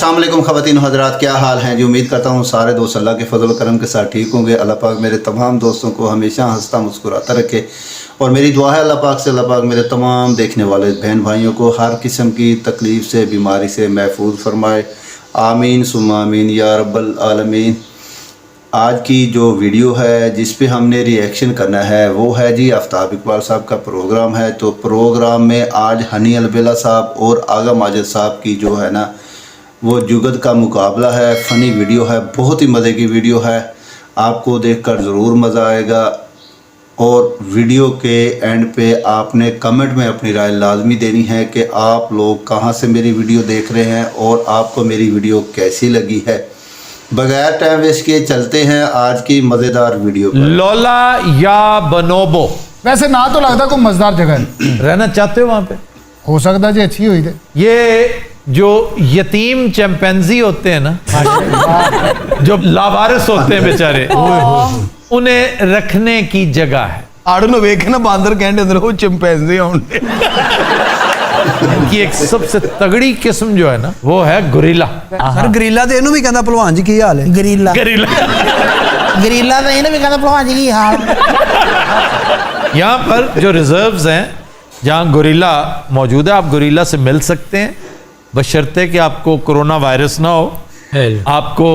अस्सलाम वालेकुम ख़वातीन हज़रात, क्या हाल हैं जी। उम्मीद करता हूँ सारे दोस्त अल्लाह के फजल करम के साथ ठीक होंगे। अल्लाह पाक मेरे तमाम दोस्तों को हमेशा हंसता मुस्कुराता रखे और मेरी दुआ है अल्लाह पाक से, अल्लाह पाक मेरे तमाम देखने वाले बहन भाइयों को हर किस्म की तकलीफ़ से, बीमारी से महफूज फरमाए। आमीन सुम्मा आमीन या रब्बल आलमीन। आज की जो वीडियो है जिस पे हमने रिएक्शन करना है वो है जी आफ्ताब इकबाल साहब का प्रोग्राम है। तो प्रोग्राम में आज हनी अलबेला साहब और आगा माजिद साहब की जो है ना वो जुगत का मुकाबला है। फ़नी वीडियो है, बहुत ही मज़े की वीडियो है, आपको देखकर ज़रूर मज़ा आएगा। और वीडियो के एंड पे आपने कमेंट में अपनी राय लाजमी देनी है कि आप लोग कहाँ से मेरी वीडियो देख रहे हैं और आपको मेरी वीडियो कैसी लगी है। बगैर टाइम वेस्ट किए चलते हैं आज की मज़ेदार वीडियो पर। लोला या बनोबो, वैसे ना तो लगता कोई मजेदार जगह है। रहना चाहते हो वहां पे? हो सकता जी अच्छी हुई थे। ये जो यतीम चैंपेंजी होते हैं ना, जो लावारिस होते हैं बेचारे, उन्हें रखने की जगह है। आड़ू वेख ना बांदर कहने अंदर वो चिंपैंजी होंगे। इनकी एक सबसे तगड़ी किस्म जो है ना वो है गोरिल्ला। सर गरीला तो इनू भी कहता भलवान जी की हाल है। गरीला गोरिल्ला गरीला तो इन्हें भी कहता भलवान जी की हाल। यहाँ पर जो रिजर्व्स हैं जहाँ गोरिल्ला मौजूद है, आप गोरिल्ला से मिल सकते हैं बशर्ते कि आपको कोरोना वायरस ना हो, आपको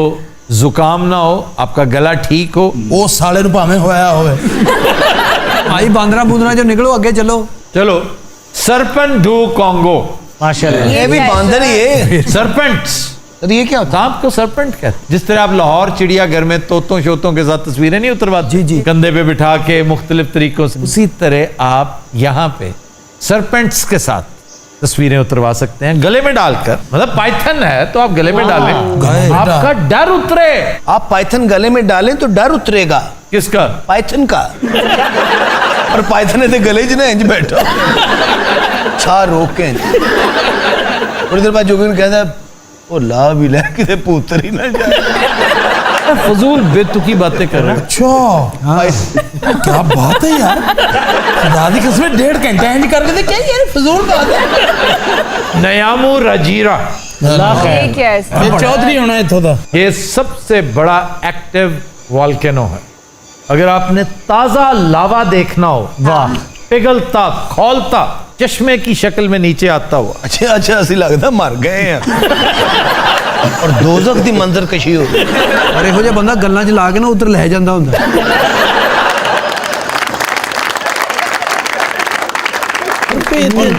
जुकाम ना हो, आपका गला ठीक हो। वो साले नु भावें होया होवे। आई बांदरा बूंदरा जो निकलो आगे चलो। चलो, सरपंच डू कॉन्गो। माशाल्लाह, ये भी बांदर ही है। सरपंच तो ये क्या होता आपको सरपंच कहते हैं। जिस तरह आप लाहौर चिड़ियाघर में तोतों शोतों के साथ तस्वीरें नहीं उतरवाते, जी। कंधे पे बिठा के मुख्तलिफ तरीकों से, उसी तरह आप यहाँ पे सरपंच के साथ तस्वीरें उतरवा सकते हैं गले में डालकर। मतलब पाइथन है तो आप गले में डालें, आपका डर उतरे। आप पाइथन गले में डालें तो डर उतरेगा। किसका? पाइथन का। और पाइथन ने गले च ना इंज बैठा छा रोक के थोड़ी देर बाद जोगिन कहता वो ला भी ले किते पुत्र ही ना जाए। फजूल बेतुकी बातें कर रहे हैं। अच्छा क्या बात है यार। दादी किसमें 1.5 घंटा इंज कर रहे थे, क्या यार फजूल बात है। नयामू राजीरा ये चौधरी होना इथों दा। ये सबसे बड़ा एक्टिव वॉल्केनो है। अगर आपने ताजा लावा देखना हो, वाह, पिघलता खौलता चश्मे की शक्ल में नीचे आता हुआ। अच्छा असि लगता मर गए हैं। और दोजख दी मंजर कशी हो। और ਇਹੋ ਜਿਹਾ ਬੰਦਾ ਗੱਲਾਂ 'ਚ ਲਾ ਕੇ ਨਾ ਉਧਰ ਲੈ ਜਾਂਦਾ ਹੁੰਦਾ।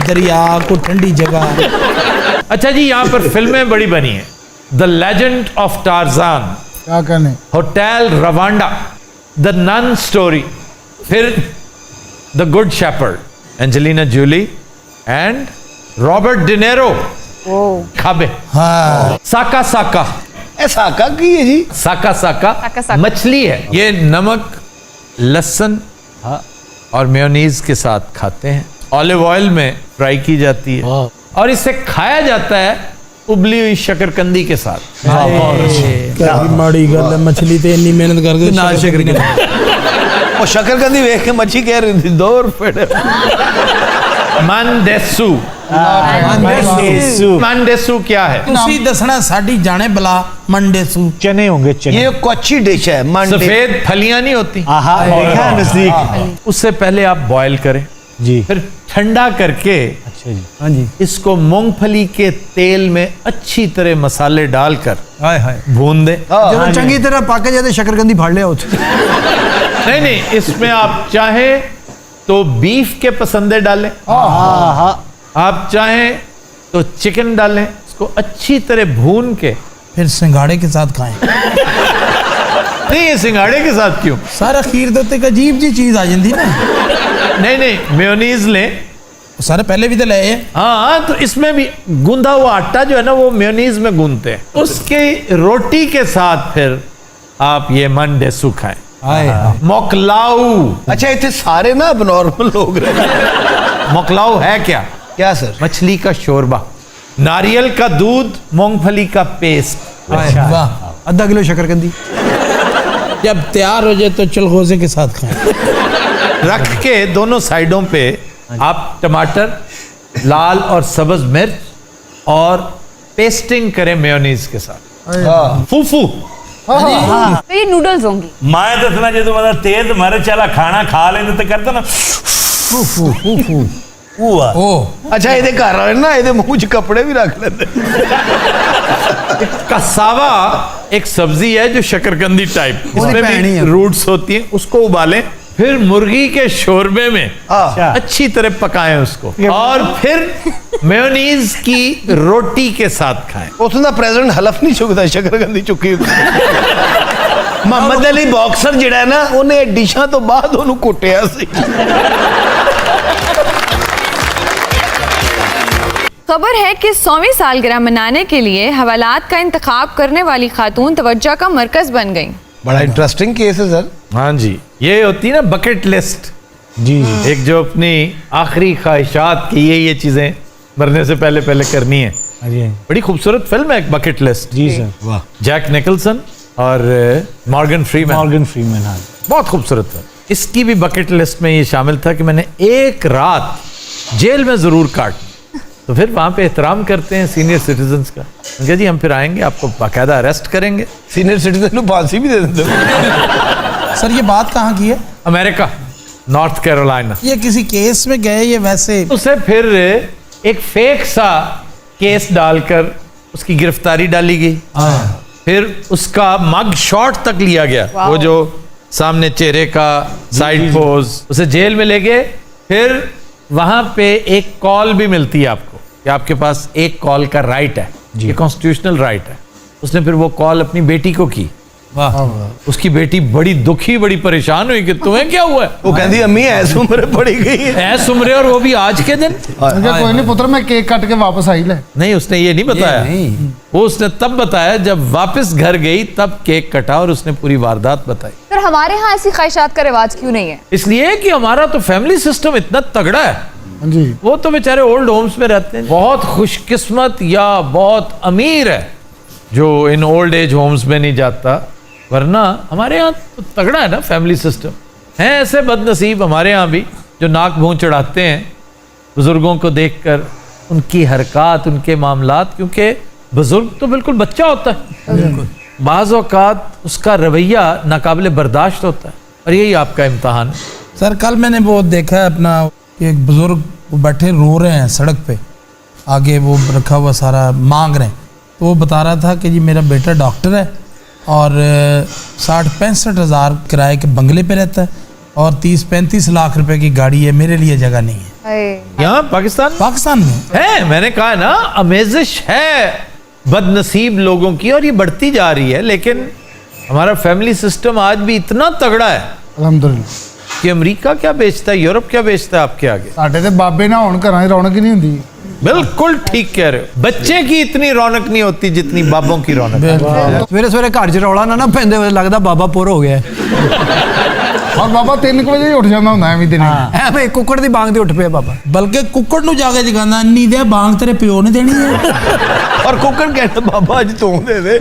दरिया को ठंडी जगह। अच्छा जी, यहाँ पर फिल्में बड़ी बनी हैं। द लेजेंड ऑफ टार्जान, क्या करने, hotel Rwanda, the nun story, फिर the good shepherd, Angelina Jolie and Robert De Niro. खाबे साका साका। साका की है जी? साका साका मछली है। ये नमक, लहसुन और मेयोनीज के साथ खाते हैं। ऑलिव ऑयल में फ्राई की जाती है और इसे खाया जाता है उबली हुई शकरकंदी के साथ। क्या माड़ी गल है, मछली ते इतनी मेहनत करके ना शकरकंदी। और शकरकंदी देख के मच्छी कह रही थी 2 रुपए। मानदेसू। मानदेसू क्या है? तुसी दसना साडी जाने बला मंडेसू चने होंगे। चने ये कच्ची डिश है। सफेद फलियां नहीं होती, देखा नजदीक। उससे पहले आप बॉयल करें जी, फिर ठंडा करके अच्छा जी, हाँ जी, इसको मूंगफली के तेल में अच्छी तरह मसाले डालकर हाय हाय भून दें। जब चंगी तरह पक जाए शकरकंदी फाड़ लिया। नहीं, इसमें आप चाहे तो बीफ के पसंदे डालें, आप चाहें तो चिकन डालें। इसको अच्छी तरह भून के फिर सिंगाड़े के साथ खाएं। नहीं, ये सिंगाड़े के साथ क्यों? सारा खीर तो एक अजीब जी चीज आ जाती ना। नहीं, मेयोनीज लें। सारे पहले भी तो ले। हाँ, तो इसमें भी गूंदा हुआ आटा जो है ना वो मेयोनीज में गूंदते हैं। उसकी रोटी के साथ फिर आप ये मंडेसू खाएं। मोकलाऊ। अच्छा इतने सारे ना अब नॉर्मल लोग रहे। मोकलाऊ है क्या? क्या सर? मछली का शोरबा, नारियल का दूध, मूंगफली का पेस्ट। वाह, आधा किलो शकरकंदी। जब तैयार हो जाए तो चलगोजे के साथ खाएं। रख के दोनों साइडों पे आप टमाटर, लाल और सब्ज मिर्च और पेस्टिंग करें मेयोनीज के साथ, फूफू। तो ये नूडल्स होंगी। मैं दसना जो मतलब तेज मिर्च वाला खाना खा लेंगे तो करते ना अच्छा ਇਹਦੇ ਘਰ ਵਾਲੇ ਨਾ ਇਹਦੇ ਮੂੰਹ 'ਚ ਕੱਪੜੇ ਵੀ ਰੱਖ ਲੈਂਦੇ। कसावा एक सब्जी है जो शकरकंदी टाइप, इसमें पैनी भी है। रूट्स होती हैं, उसको उबालें, फिर मुर्गी के शोरबे में अच्छी तरह पकाएं उसको, और फिर मेयोनीज की रोटी के साथ खाएं। ਉੱਥੋਂ ਦਾ ਪ੍ਰੈਜ਼ੀਡੈਂਟ ਹਲਫ ਨਹੀਂ ਚੁੱਕਦਾ ਸ਼ਕਰਕੰਦੀ ਚੁੱਕੀ ਮੁਹੰਮਦ ਅਲੀ ਬਾਕਸਰ ਜਿਹੜਾ ਹੈ ਨਾ ਉਹਨੇ ਡਿਸ਼ਾਂ ਤੋਂ ਬਾਅਦ ਉਹਨੂੰ ਕੁੱਟਿਆ ਸੀ। खबर है कि 100वीं सालगिरह मनाने के लिए हवालात का इंतखाब करने वाली खातून तवज्जो का मरकज बन गई। बड़ा इंटरेस्टिंग केस है सर। हाँ जी, ये होती है ना बकेट लिस्ट जी, एक जो अपनी आखिरी ख्वाहिशात की ये चीजें मरने से पहले पहले करनी है। बड़ी खूबसूरत फिल्म है बकेट लिस्ट जी सर, वाह। जैक निकलसन और मॉर्गन फ्रीमैन, हाँ, बहुत खूबसूरत फिल्म। इसकी भी बकेट लिस्ट में ये शामिल था कि मैंने एक रात जेल में जरूर काटनी। तो फिर वहाँ पे एहतराम करते हैं सीनियर सिटीजन्स का, उनके जी हम फिर आएंगे, आपको बाकायदा अरेस्ट करेंगे। सीनियर सिटीजन को फांसी भी दे देते। सर ये बात कहाँ की है? America, north Carolina. ये किसी केस में गए ये वैसे? उसे फिर एक फेक सा केस डालकर उसकी गिरफ्तारी डाली गई, फिर उसका मग शॉट तक लिया गया, वो जो सामने चेहरे का साइड पोज, उसे जेल में ले गए। फिर वहां पे एक कॉल भी मिलती है आपको कि आपके पास एक कॉल का राइट है, ये कॉन्स्टिट्यूशनल राइट है। उसने फिर वो कॉल अपनी बेटी को की। वाह। उसकी बेटी बड़ी दुखी, बड़ी परेशान हुई कि तुम्हें क्या हुआ है। वो कहती अम्मी ऐस उम्र पड़ी गई है, ऐस उम्र, और वो भी आज के दिन। कोई नहीं पुत्र, मैं केक काट के वापस आई ले। नहीं, उसने ये नहीं बताया, वो उसने तब बताया जब वापस घर गई, तब केक कटा और उसने पूरी वारदात बताई। सर हमारे यहाँ ऐसी ख्वाहिशात का रिवाज क्यों नहीं है? इसलिए कि हमारा तो फैमिली सिस्टम इतना तगड़ा है जी, वो तो बेचारे ओल्ड होम्स में रहते हैं। बहुत खुशकिस्मत या बहुत अमीर है जो इन ओल्ड एज होम्स में नहीं जाता, वरना हमारे यहाँ तो तगड़ा है ना फैमिली सिस्टम। हैं ऐसे बदनसीब हमारे यहाँ भी जो नाक भूं चढ़ाते हैं बुजुर्गों को देखकर, उनकी हरकत, उनके मामलात, क्योंकि बुजुर्ग तो बिल्कुल बच्चा होता है, बाज़ औक़ात उसका रवैया नाकाबिले बर्दाश्त होता है, और यही आपका इम्तहान है। सर कल मैंने वो देखा है अपना, एक बुजुर्ग वो बैठे रो रहे हैं सड़क पे, आगे वो रखा हुआ सारा मांग रहे हैं, तो वो बता रहा था कि जी मेरा बेटा डॉक्टर है और 60-65 हज़ार किराए के बंगले पे रहता है और 30-35 लाख रुपए की गाड़ी है, मेरे लिए जगह नहीं है। यहाँ पाकिस्तान में है, मैंने कहा ना, अमेजिश है बदनसीब लोगों की, और ये बढ़ती जा रही है। लेकिन हमारा फैमिली सिस्टम आज भी इतना तगड़ा है अल्हम्दुलिल्लाह कि अमेरिका क्या बेचता है, यूरोप क्या बेचता है आपके आगे। साडे ते बाबे ना होण घरां च रौनक ही नहीं हुंदी। बिल्कुल ठीक कह रहे हो, बच्चे की इतनी रौनक नहीं होती जितनी बाबों की रौनक है। सवेरे सवेरे घर च रौला ना पैंदे होए लगदा बाबा पुर हो गया और बाबा 3 बजे ही उठ जाता हुंदा एवें दिने। ਐਵੇਂ ਕੁੱਕੜ ਦੀ ਬਾਂਗ ਤੇ ਉੱਠ ਪਿਆ ਬਾਬਾ। बल्कि कुक्कड़ नु जाके जगाना, अन्नी दे बांग तेरे प्यो ने देनी है। और कुक्कड़ कहता बाबा अज तू दे दे।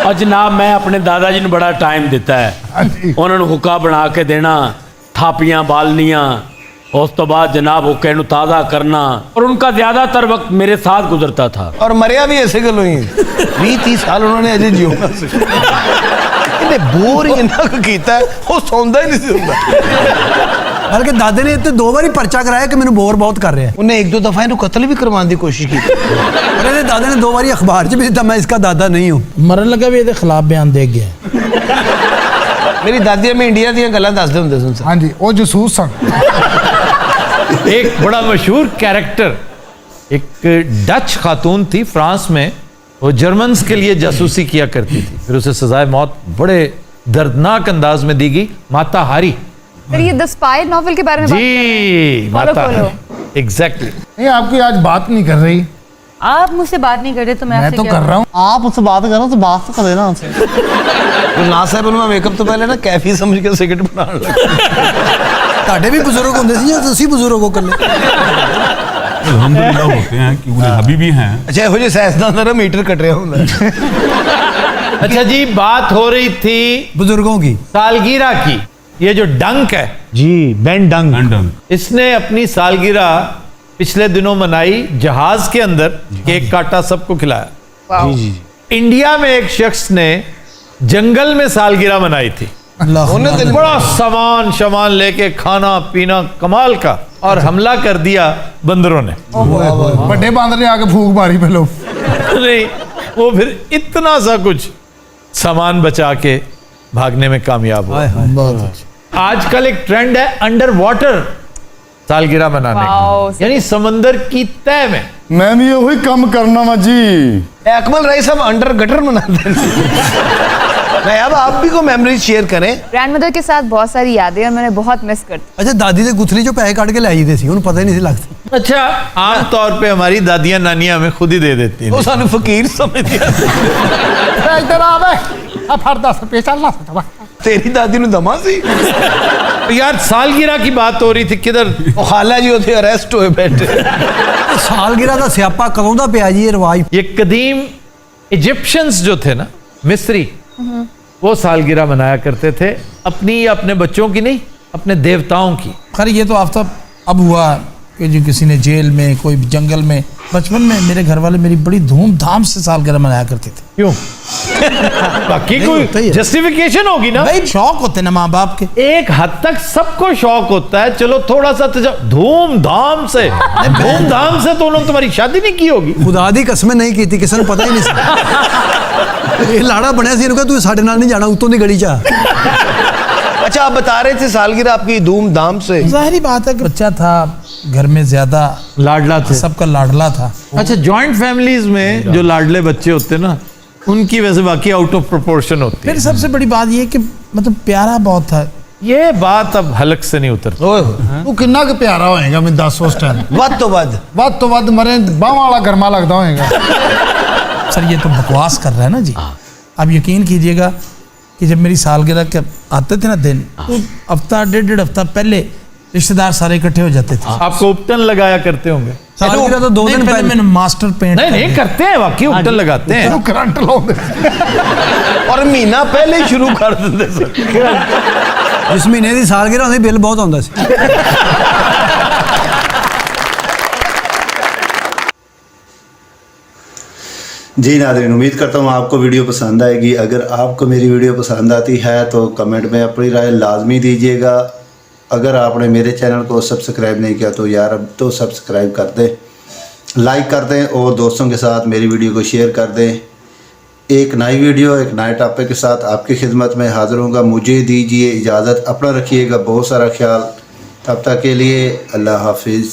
और जनाब मैं अपने दादा जी ने बड़ा टाइम दिता है, उन्होंने हुक्का बना के देना, थापियां बालनियां, उस तो बाद जनाब हुक्के नू ताज़ा करना, और उनका ज़्यादातर वक्त मेरे साथ गुजरता था। और मरिया भी ऐसे गलों ही 20-30 साल उन्होंने अजे जीना सी। इन्हें बोर ही इन्ना कीता है, वो सौंदा ही नहीं सुनता। बल्कि दादे ने तो 2 बारी पर्चा कराया कि मैंने बोर बहुत कर रहा है। उन्हें 1-2 दफा इन्हें कत्ल भी करवाने की कोशिश की। और इहदे दादे ने 2 बारी अखबार च भी दिता मैं इसका दादा नहीं हूँ। मरन लगा भी ये खिलाफ बयान दे गया। मेरी दादी में इंडिया दी गल्लां दसदे हुंदे सन। हाँ जी, वो जसूस सन। एक बड़ा मशहूर कैरेक्टर, एक डच खातून थी फ्रांस में, वो जर्मन्स के लिए जासूसी किया करती थी, फिर उसे सजाए मौत बड़े दर्दनाक अंदाज में दी गई, माता हारी। फिर ये द स्पाई नॉवेल के बारे में बात कर रहे जी, हैं। माता follow। एग्जैक्टली। नहीं, आपकी आज बात नहीं कर रही। आप मुझसे बात नहीं कर रहे तो मैं मैं आपसे तो क्या कर रहा हूँ। आप उससे बात करो तो बात तो करे ना उनसे। ना साहब मैं मेकअप तो पहले ना कैफी समझ के सिगरेट बनाने लगा। ਤੁਹਾਡੇ भी बुजुर्ग होंगे सी या ਤੁਸੀਂ बुजुर्ग हो कल्ले? अल्हम्दुलिल्लाह होते हैं कि उन्हें अभी भी हैं। अच्छा ਇਹੋ ਜਿਹੇ ਸਾਇੰਸਦਾਨ ਦਾ मीटर कट रहा ਹੁੰਦਾ। अच्छा जी, बात हो रही थी बुजुर्गों की सालगिरह की। ये जो डंक है जी, बेन डंग। इसने अपनी सालगिरह पिछले दिनों मनाई जहाज के अंदर, केक काटा, सबको खिलाया। वाओ। इंडिया में एक शख्स ने जंगल में सालगिरह मनाई थी, बड़ा सामान लेके, खाना पीना कमाल का, और हमला कर दिया बंदरों ने। बड़े बांदर ने आके फूक मारी पहले। नहीं, वो फिर इतना सा कुछ सामान बचा के भागने में कामयाब हुआ। आजकल एक ट्रेंड है अंडर वाटर सालगिरह मनाने वाओ। का, यानी समंदर की तह में। मैं भी वही कम करना वा जी। अकमल राय साहब अंडर गटर मनाते हैं। नहीं, अब आप भी को मेमोरीज शेयर करें। ग्रैंडमदर के साथ बहुत सारी यादें और मैंने बहुत मिस करती। अच्छा दादी ने गुथली जो पैसे काट के लाई दी थी, उन्हें पता ही नहीं लगता। अच्छा, आम तौर पे हमारी दादियां नानियां हमें खुद ही दे देती वो हैं। सानू फकीर समझती है। इधर आ बे, अब हर 10 रुपये चलना सकता। तेरी दादी ने दमा सी। यार सालगिरह की बात हो रही थी, किधर वो खाला जी उथे अरेस्ट हुए बैठे। सालगिरह का स्यापा कदों दा पिया जी, ये रिवाज। ये कदीम इजिप्शियंस जो थे ना, मिस्री, वो सालगिरह मनाया करते थे, अपनी या अपने बच्चों की नहीं, अपने देवताओं की। खैर ये तो आफ्ताब अब हुआ कि जो किसी ने जेल में, कोई जंगल में। बचपन में मेरे घर वाले मेरी बड़ी धूमधाम से सालगिरह मनाया करते थे। क्यों? बाकी होता ही कोई है। जस्टिफिकेशन होगी ना? भाई शौक होते ना माँ बाप के। एक हद तक सबको शौक होता है, चलो थोड़ा सा धूमधाम से तो उन्होंने तुम्हारी शादी नहीं की होगी। खुदा दी कसमें नहीं की थी, किसी ने पता ही नहीं सी। ये लाड़ा बनया सी, इन्होंने कहा तू साढ़े नाल नहीं जाना, उत्तों दी गली चा। अच्छा, आप बता रहे थे सालगिरह आपकी धूमधाम से। जाहिर बात है कि बच्चा था, घर में ज्यादा लाडला थे, सबका लाडला था। अच्छा, जॉइंट फैमिलीज में जो लाडले बच्चे होते ना, उनकी वैसे बाकी आउट ऑफ प्रोपोर्शन होती है। फिर सबसे बड़ी बात ये कि मतलब प्यारा बहुत था। ये बात अब हलक से नहीं उतरती। तू किन्ना के प्यारा होएगा मैं 10 उस टाइम। वद तो वद मरे बाह वाला गर्मा लगता होएगा। सर ये तो बकवास कर रहा है ना जी। आप यकीन कीजिएगा कि जब मेरी सालगिरह के आते थे ना दिन, तो हफ्ता डेढ़ हफ्ता पहले रिश्तेदार सारे इकट्ठे हो जाते थे। आपको उपटन लगाया करते होंगे? सालगिरह तो 2 दिन पहले मैंने मास्टर पेंट नहीं करते हैं, वाकई उपटन लगाते हैं। करंट लाओगे और महीना पहले ही शुरू कर देते सर। जिस महीने की सालगिरह होंदी बिल बहुत आंदा सी। जी नाज़रीन, उम्मीद करता हूँ आपको वीडियो पसंद आएगी। अगर आपको मेरी वीडियो पसंद आती है तो कमेंट में अपनी राय लाजमी दीजिएगा। अगर आपने मेरे चैनल को सब्सक्राइब नहीं किया तो यार अब तो सब्सक्राइब कर दें, लाइक कर दें और दोस्तों के साथ मेरी वीडियो को शेयर कर दें। एक नई वीडियो, एक नए टॉपिक के साथ आपकी खिदमत में हाज़िर होऊंगा। मुझे दीजिए इजाज़त, अपना रखिएगा बहुत सारा ख्याल। तब तक के लिए अल्लाह हाफिज़।